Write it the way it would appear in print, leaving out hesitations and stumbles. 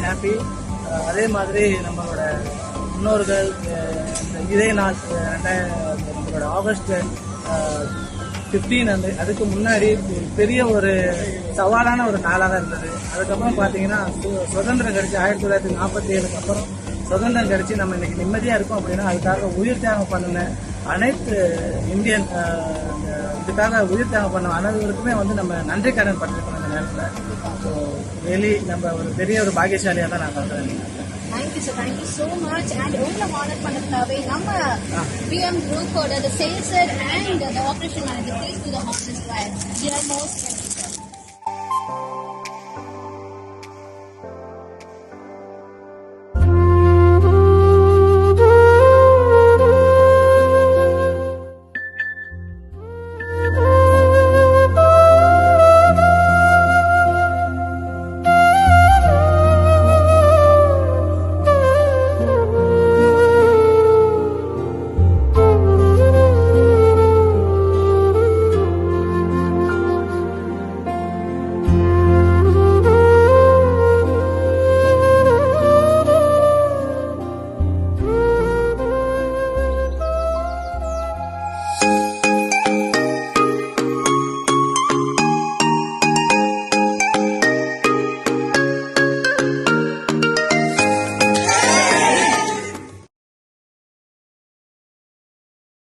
Happy. அதே மாதிரி நம்மளோட முன்னோர்கள் இதே நாள் நம்மளோட ஆகஸ்ட் 15 அதுக்கு முன்னாடி பெரிய ஒரு சவாலான ஒரு நாளாக இருந்தது. அதுக்கப்புறம் பார்த்தீங்கன்னா சுதந்திரம் கிடைச்சி 1947 அப்புறம் சுதந்திரம் கிடைச்சி நம்ம இன்னைக்கு நிம்மதியாக இருக்கோம் அப்படின்னா அதுக்காக உயிர் தியாகம் பண்ணின அனைத்து இந்தியன் இதுக்காக உயிர் தியாகம் பண்ண அனைவருக்குமே நம்ம நன்றி கடன் பட்டிருக்கோம் இந்த நேரத்தில். ஸோ வெளி நம்ம ஒரு பெரிய ஒரு பாக்கியசாலியாக தான் நான் பார்க்குறேன். Thank you so much. And உங்களை ஹானர் பண்ணதுக்காகவே நம்ம PM குரூப்போட the sales and the operation manager please to the office. Dear most